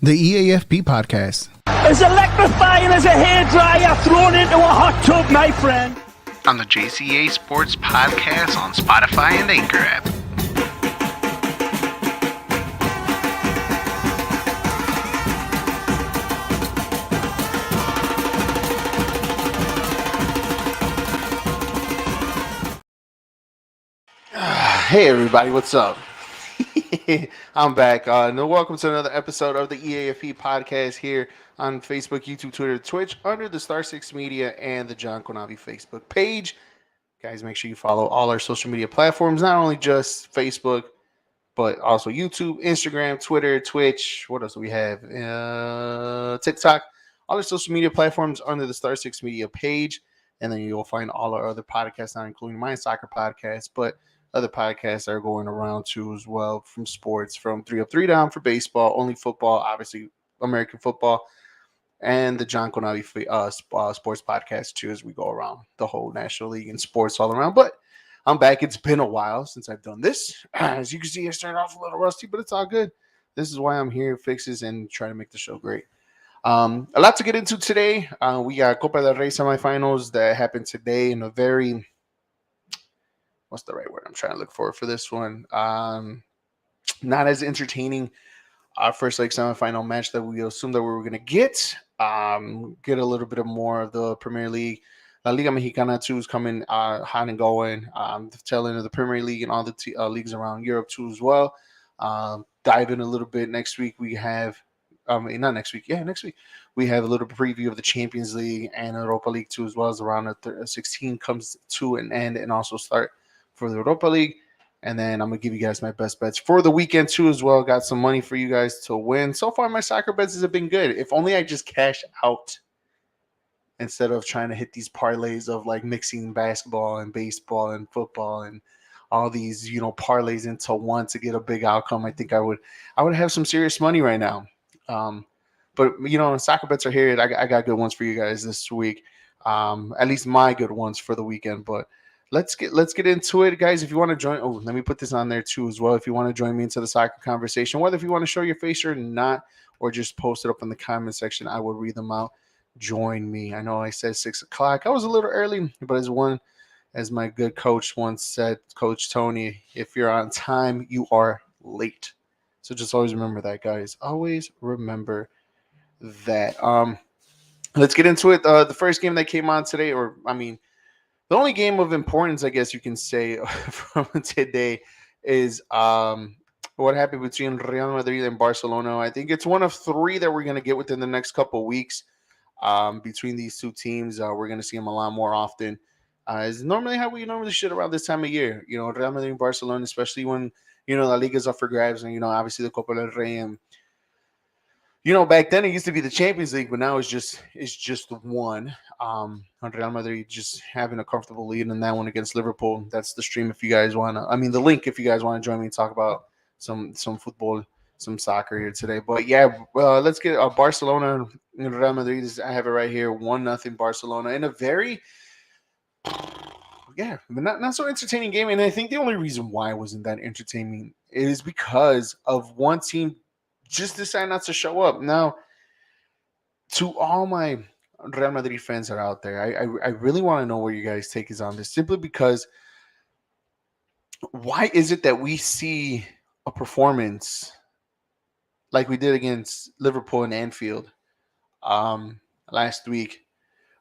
The E.A.F.P podcast. As electrifying as a hairdryer thrown into a hot tub, my friend. On the JCA Sports Podcast on Spotify and Anchor app. Hey everybody, what's up? I'm back. Welcome to another episode of the E.A.F.P podcast here on Facebook, YouTube, Twitter, Twitch, under the Star 6 Media and the John Konavi Facebook page. Guys, make sure you follow all our social media platforms, not only just Facebook, but also YouTube, Instagram, Twitter, Twitch. What else do we have? TikTok. All our social media platforms under the Star 6 Media page. And then you'll find all our other podcasts, not including my soccer podcast, but other podcasts are going around too as well, from sports, from 3 Up 3 Down for baseball, only football, obviously American football, and the John Konavi sports podcast too, as we go around the whole National League and sports all around. But I'm back. It's been a while since I've done this. As you can see, I started off a little rusty, but it's all good. This is why I'm here, fixes, and try to make the show great. A lot to get into today. We got Copa del Rey semifinals that happened today in a very... what's the right word I'm trying to look for this one? Not as entertaining our first leg semifinal match that we assumed that we were going to get. Get a little bit of more of the Premier League. La Liga Mexicana too is coming hot and going. The tail end of the Premier League and all the leagues around Europe too as well. Dive in a little bit next week. We have not next week. Yeah, next week we have a little preview of the Champions League and Europa League too, as well as around the 16 comes to an end and also start for the Europa League. And then I'm going to give you guys my best bets for the weekend too as well. Got some money for you guys to win. So far, my soccer bets have been good. If only I just cash out instead of trying to hit these parlays of like mixing basketball and baseball and football and all these, parlays into one to get a big outcome. I think I would have some serious money right now. But soccer bets are here. I got good ones for you guys this week. At least my good ones for the weekend. But let's get into it, guys. If you want to join, let me put this on there too as well. If you want to join me into the soccer conversation, whether if you want to show your face or not, or just post it up in the comment section, I will read them out. Join me. I know I said 6 o'clock. I was a little early, but as my good coach once said, Coach Tony, if you're on time, you are late. So just always remember that, guys. Always remember that. Let's get into it. The first game that came on today, the only game of importance, I guess you can say, from today is what happened between Real Madrid and Barcelona. I think it's one of three that we're going to get within the next couple of weeks between these two teams. We're going to see them a lot more often. Is normally how we normally should around this time of year. Real Madrid and Barcelona, especially when, La Liga's up for grabs and, obviously the Copa del Rey. And, back then it used to be the Champions League, but now it's just one. Real Madrid just having a comfortable lead in that one against Liverpool. That's the stream if you guys want to. The link if you guys want to join me and talk about some football, some soccer here today. But yeah, let's get Barcelona and Real Madrid. I have it right here, 1-0 Barcelona in a very but not so entertaining game. And I think the only reason why it wasn't that entertaining is because of one team just decided not to show up. Now, to all my Real Madrid fans that are out there, I really want to know where you guys' take is on this, simply because why is it that we see a performance like we did against Liverpool and Anfield last week,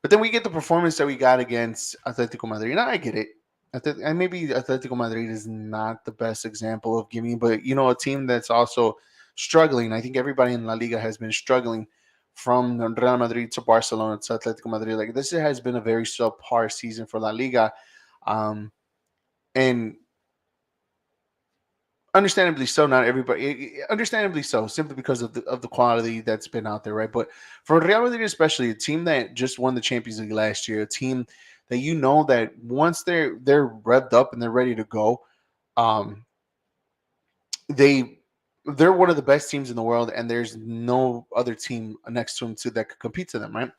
but then we get the performance that we got against Atletico Madrid? Now, I get it. And maybe Atletico Madrid is not the best example of giving, but, a team that's also struggling. I think everybody in La Liga has been struggling from Real Madrid to Barcelona to Atletico Madrid. Like, this has been a very subpar season for La Liga. And understandably so, not everybody. Understandably so, simply because of the quality that's been out there, right? But for Real Madrid, especially a team that just won the Champions League last year, a team that that once they're revved up and they're ready to go, they're one of the best teams in the world, and there's no other team next to them too that could compete to them, right?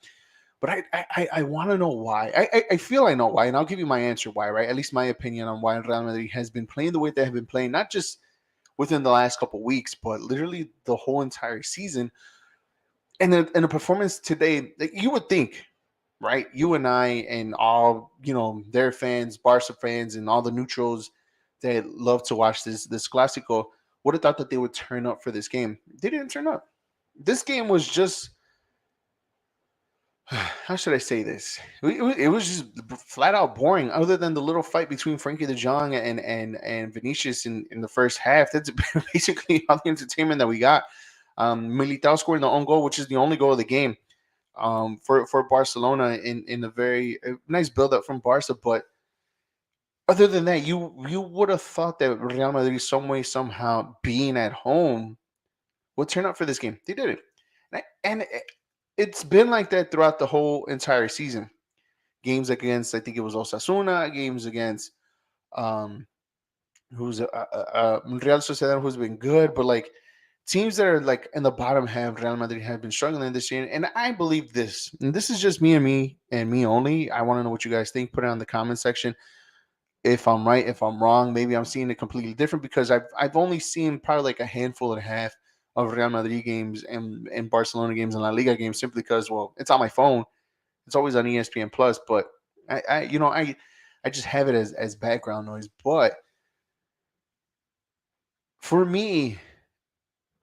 But I want to know why. I feel I know why, and I'll give you my answer why, right? At least my opinion on why Real Madrid has been playing the way they have been playing, not just within the last couple weeks, but literally the whole entire season. And the performance today, like, you would think, right? You and I and all, their fans, Barca fans, and all the neutrals that love to watch this Clásico would have thought that they would turn up for this game. They didn't turn up. This game was just, how should I say this? It was just flat out boring. Other than the little fight between Frankie De Jong and Vinicius in the first half, that's basically all the entertainment that we got. Militao scoring the own goal, which is the only goal of the game, for Barcelona in a very nice build up from Barca. But other than that, you would have thought that Real Madrid, some way somehow, being at home, would turn up for this game. They didn't, and it's been like that throughout the whole entire season. Games against, I think it was Osasuna, games against um who's Real Sociedad, who's been good, but like teams that are like in the bottom half, Real Madrid have been struggling this year. And I believe this, and this is just me only. I want to know what you guys think. Put it on the comment section. If I'm right, if I'm wrong, maybe I'm seeing it completely different, because I've only seen probably like a handful and a half of Real Madrid games and Barcelona games and La Liga games, simply because, well, it's on my phone. It's always on ESPN Plus, but I just have it as background noise. But for me,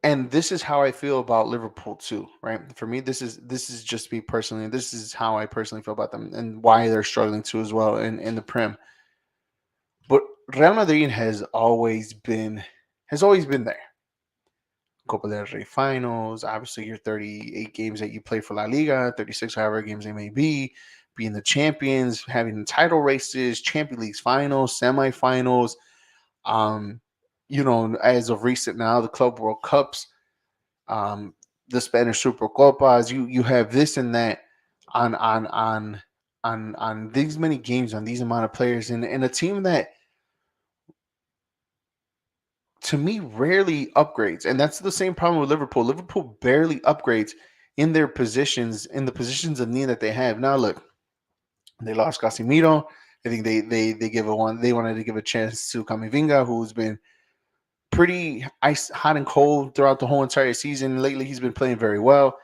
and this is how I feel about Liverpool too, right? For me, this is just me personally. This is how I personally feel about them and why they're struggling too as well in the Prem. But Real Madrid has always been there. Copa del Rey finals, obviously your 38 games that you play for La Liga, 36 however games they may be, being the champions, having title races, Champions League finals, semifinals, um, as of recent now, the Club World Cups, um, the Spanish Super Copas. You have this and that on these many games, on these amount of players, and a team that, to me, rarely upgrades. And that's the same problem with Liverpool. Liverpool barely upgrades in the positions of need that they have. Now look, they lost Casemiro. I think they wanted to give a chance to Camavinga, who's been pretty ice hot and cold throughout the whole entire season. Lately he's been playing very well.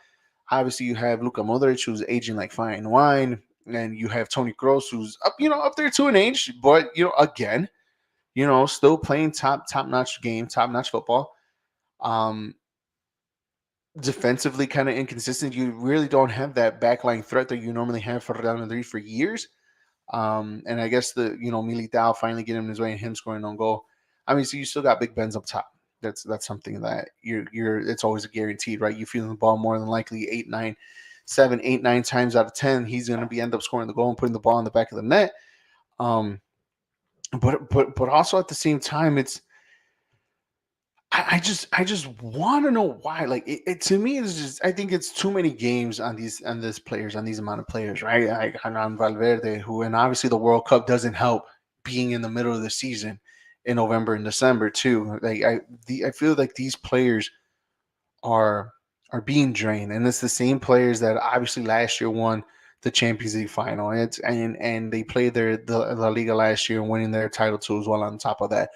Obviously you have Luka Modric, who's aging like fine wine, and you have Tony Kroos, who's up there to an age, but again, still playing top notch game, top notch football. Um, Defensively kind of inconsistent. You really don't have that backline threat that you normally have for Real Madrid for years. And I guess Militao finally getting his way and him scoring on goal. I mean, so you still got Big Ben's up top. That's something that you're it's always a guaranteed, right? You feel the ball more than likely 8, 9 times out of 10, he's going to be end up scoring the goal and putting the ball in the back of the net. Um, but also at the same time, I just want to know why. Like to me, it's just, I think it's too many games on these players, on these amount of players, right? Like on Valverde, who, and obviously the World Cup doesn't help being in the middle of the season in November and December too. Like I feel like these players are are being drained, and it's the same players that obviously last year won the Champions League final, and they played the La Liga last year and winning their title too as well. On top of that,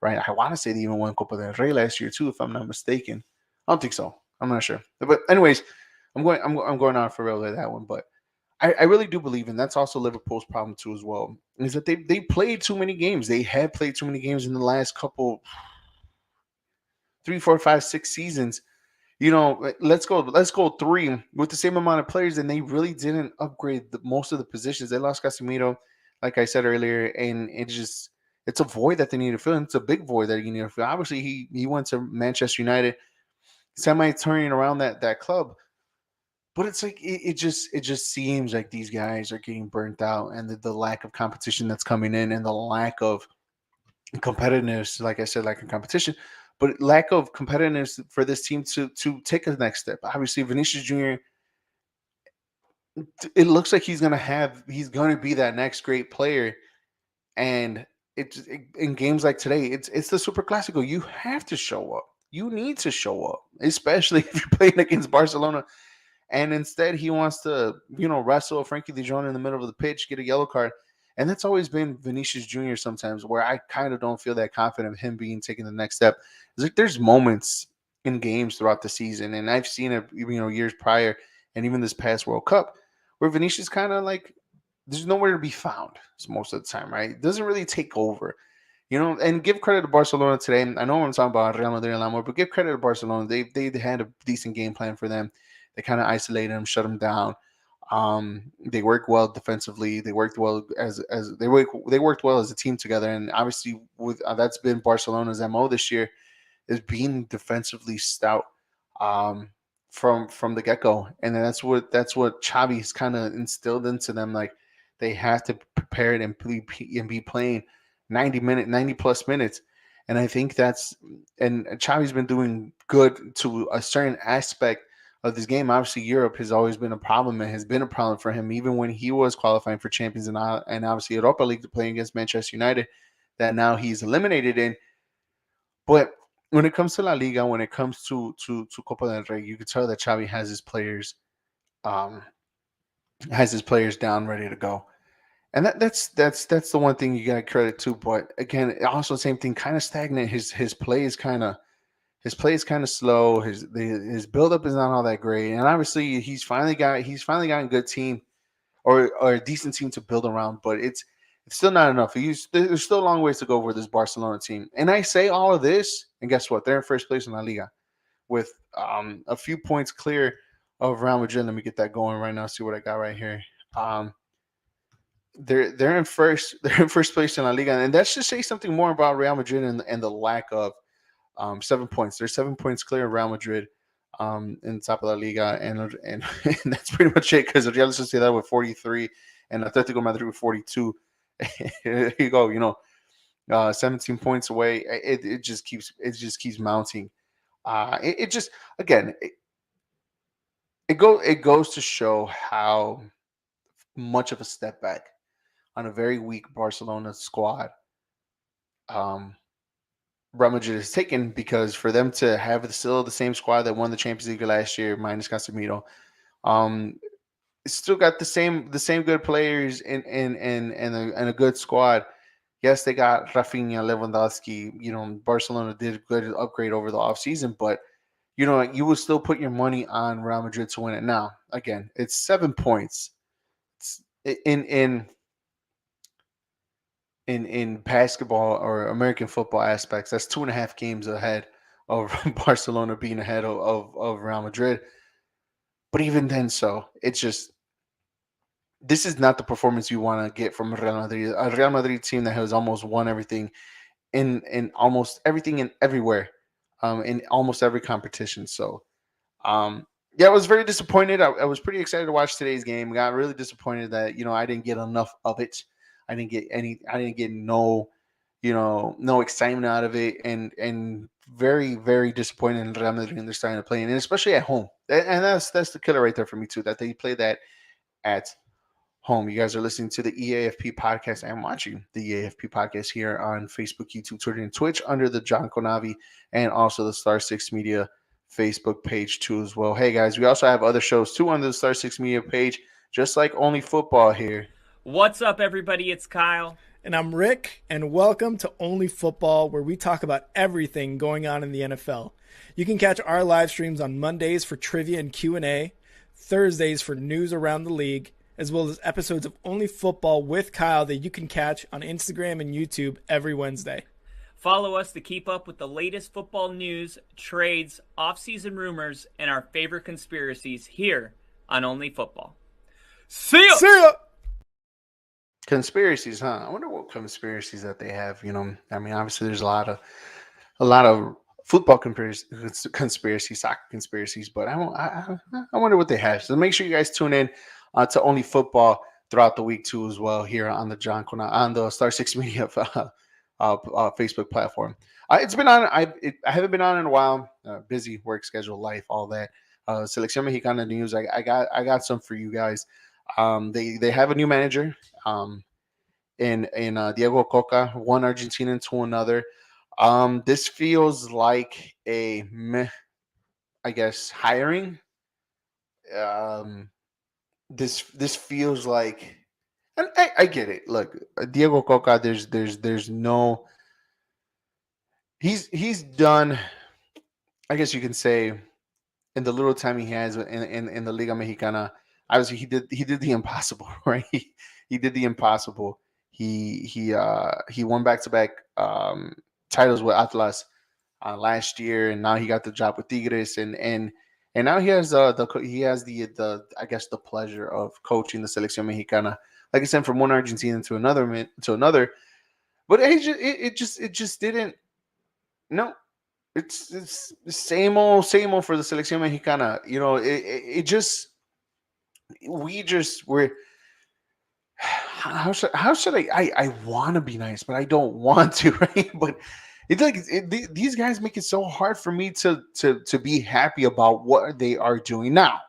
right? I want to say they even won Copa del Rey last year too, if I'm not mistaken. I don't think so. I'm not sure. But anyways, I'm going on for real with that one. But I really do believe, and that's also Liverpool's problem too as well, is that they played too many games. They had played too many games in the last couple, 3, 4, 5, 6 seasons. Let's go three with the same amount of players, and they really didn't upgrade most of the positions. They lost Casemiro, like I said earlier, and it's a void that they need to fill. And it's a big void that you need to fill. Obviously, he went to Manchester United, semi turning around that club, but it's like it just seems like these guys are getting burnt out, and the lack of competition that's coming in, and the lack of competitiveness, like I said, like in competition, but lack of competitiveness for this team to take a next step. Obviously, Vinicius Jr., it looks like he's gonna be that next great player, and in games like today, it's the Super Classico. You have to show up. You need to show up, especially if you're playing against Barcelona. And instead, he wants to wrestle Frankie De Jong in the middle of the pitch, get a yellow card. And that's always been Vinicius Jr. sometimes, where I kind of don't feel that confident of him being taking the next step. It's like there's moments in games throughout the season, and I've seen it, years prior, and even this past World Cup, where Vinicius kind of like there's nowhere to be found most of the time, right? It doesn't really take over. And give credit to Barcelona today. I know I'm talking about Real Madrid a lot more, but give credit to Barcelona. They had a decent game plan for them. They kind of isolated them, shut them down. They worked well defensively. They worked well they worked well as a team together. And obviously, with that's been Barcelona's mo this year is being defensively stout um, from the get go, and that's what Xavi's kind of instilled into them. Like they have to prepare it and be playing 90 plus minutes, and I think and Xavi's been doing good to a certain aspect of this game. Obviously, Europe has always been a problem and has been a problem for him, even when he was qualifying for Champions and obviously Europa League to play against Manchester United, that now he's eliminated in. But when it comes to La Liga, when it comes to Copa del Rey, you can tell that Xavi um, has his players down ready to go, and that's the one thing you got to credit to. But again, also same thing, kind of stagnant. His play is kind of slow. His build up is not all that great, and obviously he's finally got a good team or a decent team to build around, but it's still not enough. There's still a long ways to go for this Barcelona team. And I say all of this, and guess what? They're in first place in La Liga with a few points clear of Real Madrid. Let me get that going right now. See what I got right here. Um, they're in first. They're in first place in La Liga, and that should say something more about Real Madrid and the lack of 7 points. They're 7 points clear of Real Madrid in top of La Liga, and and that's pretty much it because Real Sociedad with 43 and Atletico Madrid with 42. Here you go, 17 points away. It just keeps mounting. It just again it goes to show how much of a step back on a very weak Barcelona squad um, Real Madrid has taken, because for them to have still the same squad that won the Champions League last year minus Casemiro, um, it's still got the same good players and a good squad. Yes, they got Rafinha, Lewandowski. Barcelona did a good upgrade over the offseason, but you will still put your money on Real Madrid to win it. Now, again, it's 7 points. It's in basketball or American football aspects. That's 2.5 games ahead of Barcelona being ahead of Real Madrid. But even then, it's just this is not the performance you want to get from Real Madrid. A Real Madrid team that has almost won everything in almost everything and everywhere, in almost every competition. So, yeah, I was very disappointed. I was pretty excited to watch today's game. Got really disappointed that I didn't get enough of it. I didn't get any. I didn't get no excitement out of it, and very very disappointed in Real Madrid and they're starting to play, and especially at home. And that's the killer right there for me too. That they play that at home. You guys are listening to the E.A.F.P podcast and watching the E.A.F.P podcast here on Facebook, YouTube, Twitter, and Twitch under the John Konavi and also the Star Six Media Facebook page too as well. Hey guys, we also have other shows too under the Star Six Media page, just like Only Football here. What's up, everybody? It's Kyle. And I'm Rick, and welcome to Only Football, where we talk about everything going on in the NFL. You can catch our live streams on Mondays for trivia and Q&A, Thursdays for news around the league, as well as episodes of Only Football with Kyle that you can catch on Instagram and YouTube every Wednesday. Follow us to keep up with the latest football news, trades, off-season rumors, and our favorite conspiracies here on Only Football. See ya! See ya! Conspiracies, huh? I wonder what conspiracies that they have. I mean, obviously there's a lot of football conspiracies, soccer conspiracies, but I wonder what they have. So make sure you guys tune in to Only Football throughout the week too, as well, here on the on the Star Six Media Facebook platform. It's been on. I haven't been on in a while. Busy work schedule, life, all that. Selección Mexicana news. I got some for you guys. They have a new manager. In Diego Coca, one Argentinian to another. This feels like a meh, I guess, hiring. This feels like And I get it. Look, Diego Coca, there's no he's done, I guess you can say, in the little time he has in the Liga Mexicana, obviously he did the impossible, right? He did the impossible. He won back to back titles with Atlas last year, and now he got the job with Tigres, and now he has the I guess the pleasure of coaching the Selección Mexicana. Like I said, from one Argentinian to another, but it just didn't. No, it's the same old for the Selección Mexicana. It just we just were. How should I want to be nice, but I don't want to, right? But it's like these guys make it so hard for me to be happy about what they are doing now.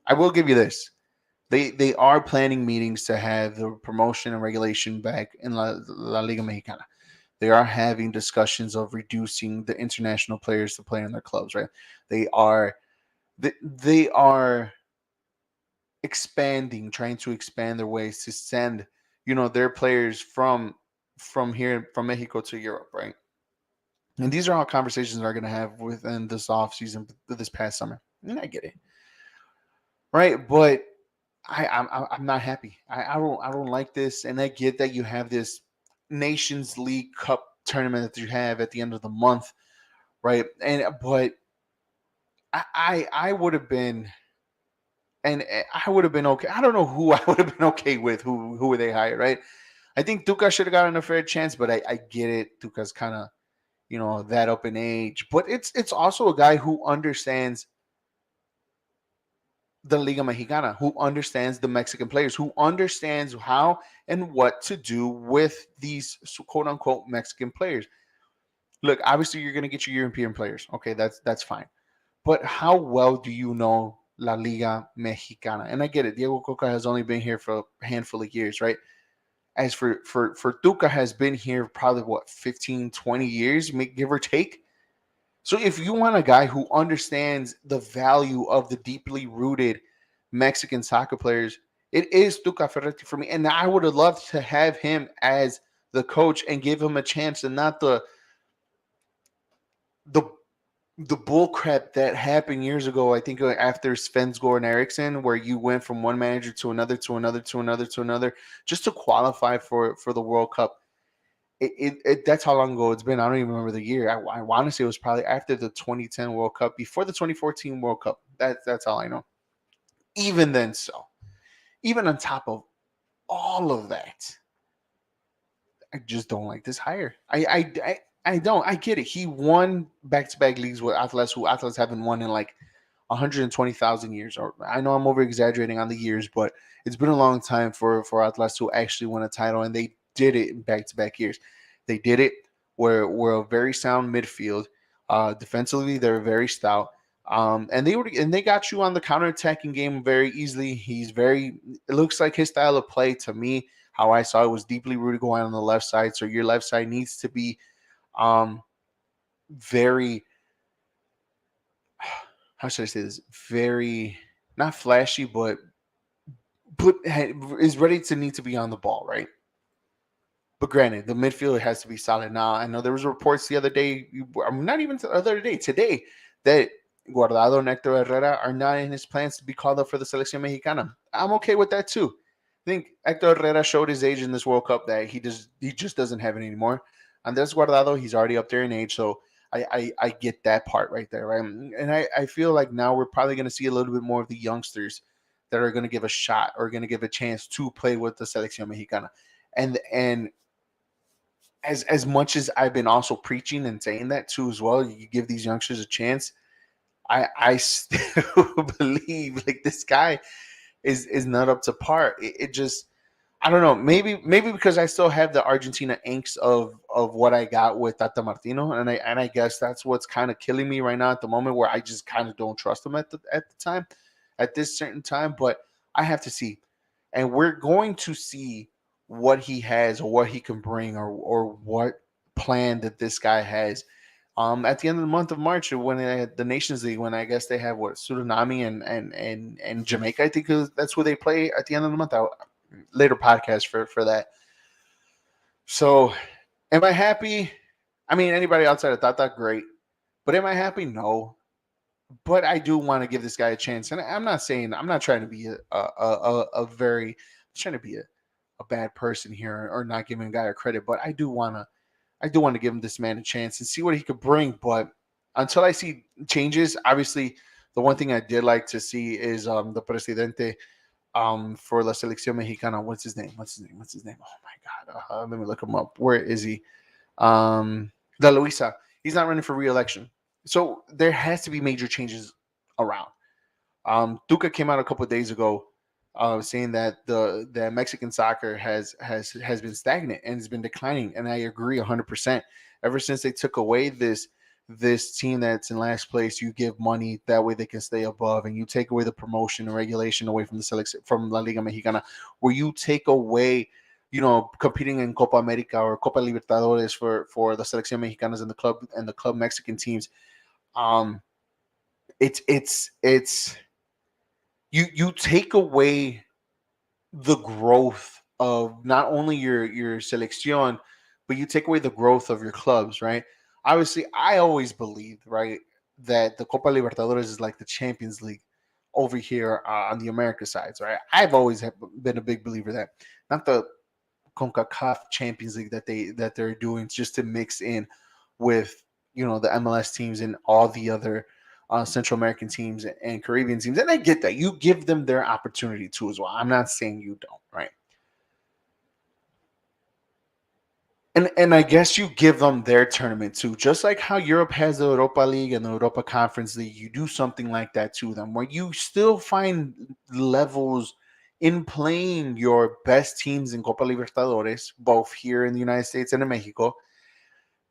I will give you this. They are planning meetings to have the promotion and regulation back in La Liga Mexicana. They are having discussions of reducing the international players to play in their clubs, right? They are they are expanding, trying to expand their ways to send, their players from here from Mexico to Europe, right? And these are all conversations that are going to have within this off season, this past summer. And I get it, right? But I'm not happy. I don't like this, and I get that you have this Nations League Cup tournament that you have at the end of the month, right? And but I would have been, and I would have been okay. I don't know who I would have been okay with. Who they hired, right? I think Tuca should have gotten a fair chance, but I get it. Tuca's kind of that up in age, but it's also a guy who understands the Liga Mexicana, who understands the Mexican players, who understands how and what to do with these quote unquote Mexican players. Look, obviously you're going to get your European players. Okay, that's fine. But how well do you know La Liga Mexicana? And I get it. Diego Coca has only been here for a handful of years, right? As for Tuca has been here probably what 15, 20 years, give or take. So if you want a guy who understands the value of the deeply rooted Mexican soccer players, it is Tuca Ferretti for me. And I would have loved to have him as the coach and give him a chance, and not the the bull crap that happened years ago. I think after Svensson and Eriksson, where you went from one manager to another to another to another to another just to qualify for the World Cup. That's how long ago it's been. I don't even remember the year. I want to say it was probably after the 2010 World Cup, before the 2014 World Cup. That's all I know. Even then, even on top of all of that, I just don't like this hire. I don't. I get it. He won back-to-back leagues with Atlas, who Atlas haven't won in like 120,000 years. Or I know I'm over exaggerating on the years, but it's been a long time for Atlas to actually win a title, and they did it in back-to-back years. They did it. We're a very sound midfield. Defensively, they're very stout. And they got you on the counterattacking game very easily. It looks like his style of play to me, how I saw it, was deeply rooted going on the left side. So your left side needs to be very, how should I say this? Very not flashy, but is ready to need to be on the ball, right? But granted, the midfield has to be solid. Now, I know there was reports the other day, not even the other day, today, that Guardado and Hector Herrera are not in his plans to be called up for the Selección Mexicana. I'm okay with that too. I think Hector Herrera showed his age in this World Cup that he just doesn't have it anymore. Andres Guardado, he's already up there in age, so I get that part right there, right? And I feel like now we're probably going to see a little bit more of the youngsters that are going to give a shot or going to give a chance to play with the Selección Mexicana. And as much as I've been also preaching and saying that too as well, you give these youngsters a chance. I still believe like this guy is not up to par. It just, I don't know. Maybe because I still have the Argentina angst of what I got with Tata Martino, and I guess that's what's kind of killing me right now at the moment, where I just kind of don't trust him at this certain time. But I have to see, and we're going to see what he has or what he can bring or what plan that this guy has. At the end of the month of March, when the Nations League, when I guess they have what Suriname and Jamaica, I think that's who they play at the end of the month. later podcast for that. So, am I happy? I mean, anybody outside of Tata, great. But am I happy? No. But I do want to give this guy a chance. And I'm not saying I'm not trying to be a very trying to be a bad person here or not giving a guy a credit. But I do want to give this man a chance and see what he could bring. But until I see changes, obviously the one thing I did like to see is the presidente for La Selección Mexicana. What's his name? What's his name? Oh my God. Let me look him up. Where is he? La Luisa. He's not running for re-election. So there has to be major changes around. Duca came out a couple of days ago saying that the Mexican soccer has been stagnant and has been declining, and I agree 100%. Ever since they took away this team that's in last place, you give money that way they can stay above, and you take away the promotion and regulation away from the selection from La Liga Mexicana, where you take away, competing in Copa America or Copa Libertadores for the Selección Mexicanas and the club Mexican teams. It's you take away the growth of not only your selección, but you take away the growth of your clubs, right? Obviously, I always believed, right, that the Copa Libertadores is like the Champions League over here on the America sides, right? I've always been a big believer that not the CONCACAF Champions League that they're doing just to mix in with the MLS teams and all the other Central American teams and Caribbean teams. And I get that you give them their opportunity too as well. I'm not saying you don't, right? And I guess you give them their tournament too, just like how Europe has the Europa League and the Europa Conference League. You do something like that to them, where you still find levels in playing your best teams in Copa Libertadores, both here in the United States and in Mexico,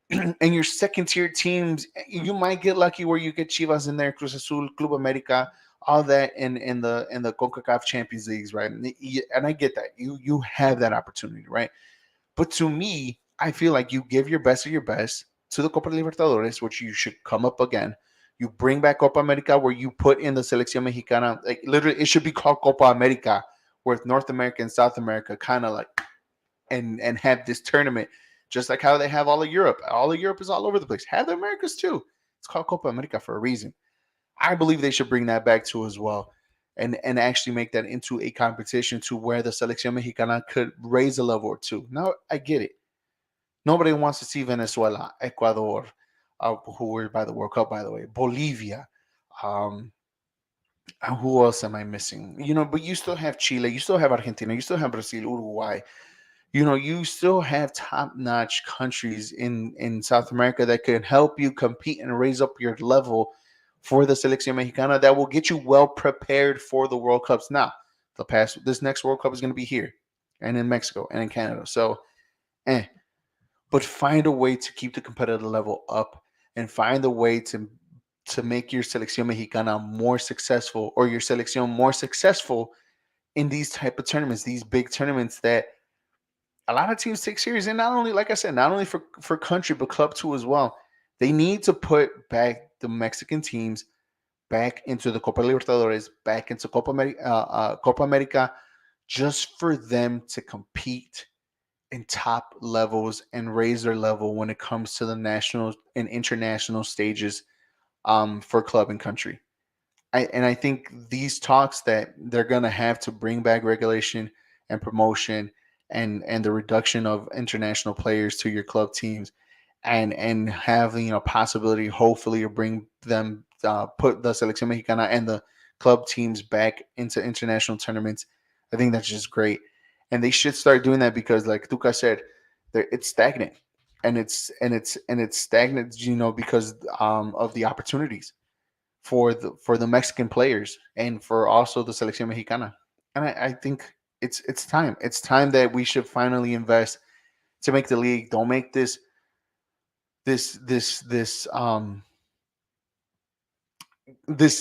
and your second tier teams. You might get lucky where you get Chivas in there, Cruz Azul, Club America, all that in the CONCACAF Champions Leagues, right? And I get that you have that opportunity, right? But to me, I feel like you give your best of your best to the Copa Libertadores, which you should come up again. You bring back Copa America, where you put in the Selección Mexicana. Like literally, it should be called Copa America, where North America and South America kind of like and have this tournament, just like how they have all of Europe. All of Europe is all over the place. Have the Americas too. It's called Copa America for a reason. I believe they should bring that back too as well. And actually make that into a competition to where the Selección Mexicana could raise a level or two. Now, I get it. Nobody wants to see Venezuela, Ecuador, who were by the World Cup, by the way, Bolivia. Um, who else am I missing? But you still have Chile, you still have Argentina, you still have Brazil, Uruguay. You still have top-notch countries in South America that can help you compete and raise up your level for the Selección Mexicana that will get you well prepared for the World Cups. Now, this next World Cup is going to be here and in Mexico and in Canada. So, but find a way to keep the competitive level up and find a way to make your Selección Mexicana more successful, or your Selección more successful in these type of tournaments, these big tournaments that a lot of teams take serious. And not only, like I said, not only for country, but club too as well. They need to put back the Mexican teams back into the Copa Libertadores, back into Copa America, just for them to compete in top levels and raise their level when it comes to the national and international stages for club and country. I think these talks that they're going to have to bring back regulation and promotion and the reduction of international players to your club teams and having a possibility, hopefully, to bring them, put the Selección Mexicana and the club teams back into international tournaments. I think that's just great. And they should start doing that because, like Tuca said, it's stagnant. And it's stagnant, because of the opportunities for the Mexican players and for also the Selección Mexicana. And I think it's time. It's time that we should finally invest to make the league. Don't make this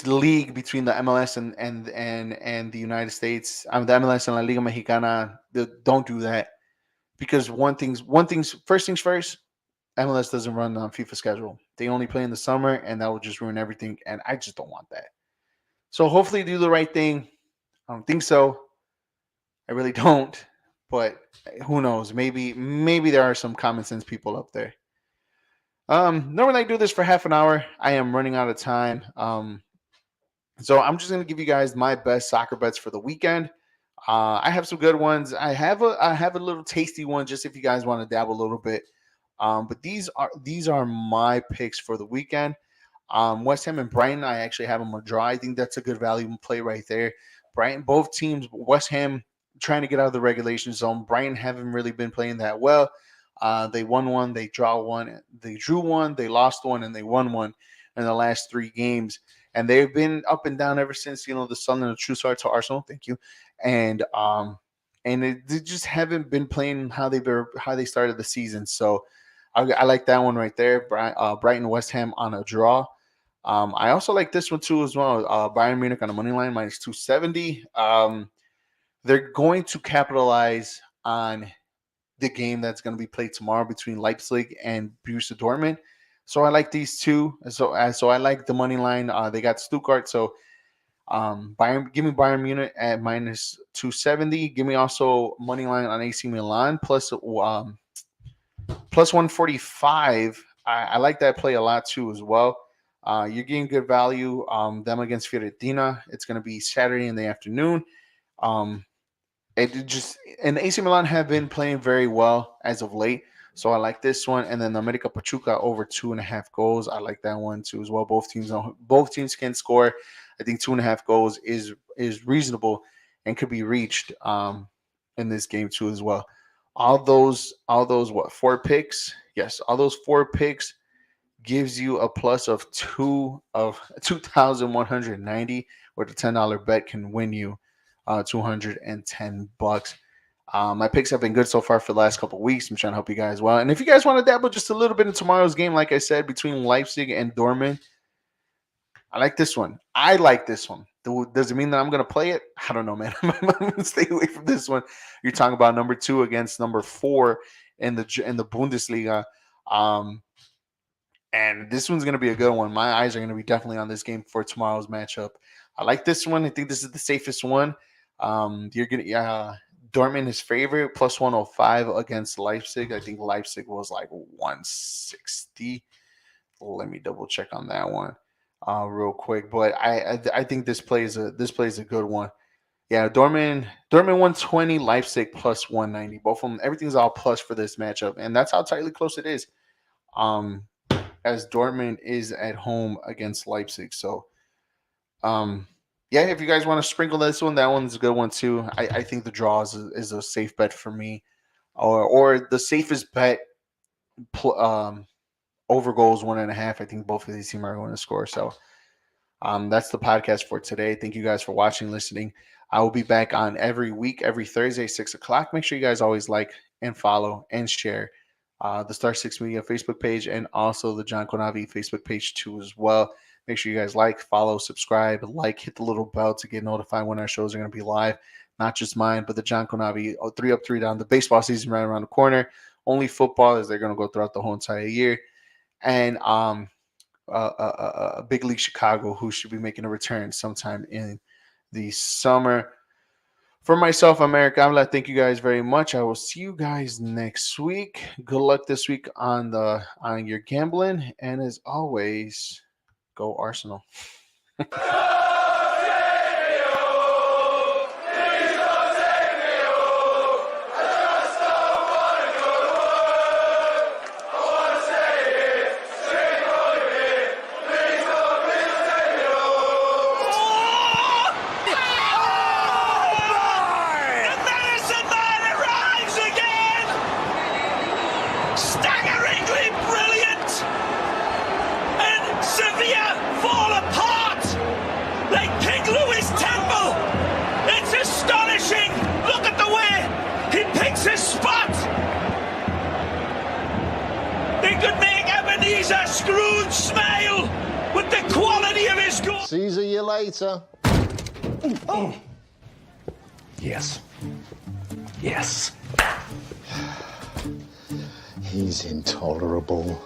league between the MLS and the United States. The MLS and La Liga Mexicana. Don't do that, because first things first. MLS doesn't run on FIFA schedule. They only play in the summer, and that will just ruin everything. And I just don't want that. So hopefully, do the right thing. I don't think so. I really don't. But who knows? Maybe there are some common sense people up there. Normally I do this for half an hour. I am running out of time. So I'm just gonna give you guys my best soccer bets for the weekend. I have some good ones. I have a little tasty one just if you guys want to dabble a little bit. But these are my picks for the weekend. West Ham and Brighton, I actually have them a draw. I think that's a good value play right there. Brighton, both teams, West Ham trying to get out of the relegation zone. Brighton haven't really been playing that well. They won one, they draw one, they drew one, they lost one, and they won one in the last 3 games. And they've been up and down ever since, the Sunderland true start to Arsenal. Thank you. And they just haven't been playing how they started the season. So I like that one right there. Brighton West Ham on a draw. I also like this one too as well. Bayern Munich on the money line minus 270. They're going to capitalize on the game that's going to be played tomorrow between Leipzig and Borussia Dortmund. So I like these two. So I like the money line. They got Stuttgart. So give me Bayern Munich at minus 270. Give me also money line on AC Milan plus 145. I like that play a lot too as well. You're getting good value. Them against Fiorentina. It's going to be Saturday in the afternoon. And AC Milan have been playing very well as of late. So I like this one. And then the America Pachuca over 2.5 goals. I like that one too as well. Both teams can score. I think 2.5 goals is reasonable and could be reached in this game too as well. All those 4 picks? Yes, all those 4 picks gives you a plus of 2,190, where the $10 bet can win you $210. My picks have been good so far for the last couple of weeks. I'm trying to help you guys well. And if you guys want to dabble just a little bit in tomorrow's game, like I said, between Leipzig and Dortmund, I like this one. Does it mean that I'm going to play it? I don't know, man. I'm going to stay away from this one. You're talking about number 2 against number 4 in the Bundesliga. And this one's going to be a good one. My eyes are going to be definitely on this game for tomorrow's matchup. I like this one. I think this is the safest one. You're going to Dortmund is favorite plus 105 against Leipzig. I think Leipzig was like 160. Let me double check on that one real quick. But I think this plays a good one. Yeah, Dortmund 120, Leipzig plus 190. Both of them, everything's all plus for this matchup, and that's how tightly close it is. As Dortmund is at home against Leipzig. So, yeah, if you guys want to sprinkle this one, that one's a good one too. I think the draw is a safe bet for me, or the safest bet. Over goals 1.5. I think both of these teams are going to score. So, that's the podcast for today. Thank you guys for watching, listening. I will be back on every week, every Thursday, 6 o'clock. Make sure you guys always like and follow and share the Star 6 Media Facebook page and also the John Konavi Facebook page too as well. Make sure you guys like, follow, subscribe, hit the little bell to get notified when our shows are going to be live. Not just mine, but the John Konavi 3 Up, 3 Down. The baseball season right around the corner. Only football, as they're going to go throughout the whole entire year. And Big League Chicago, who should be making a return sometime in the summer. For myself, America, I'm going to thank you guys very much. I will see you guys next week. Good luck this week on your gambling. And as always, go Arsenal. Scrooge smile with the quality of his goal. See you later. Oh. Yes. Yes. He's intolerable.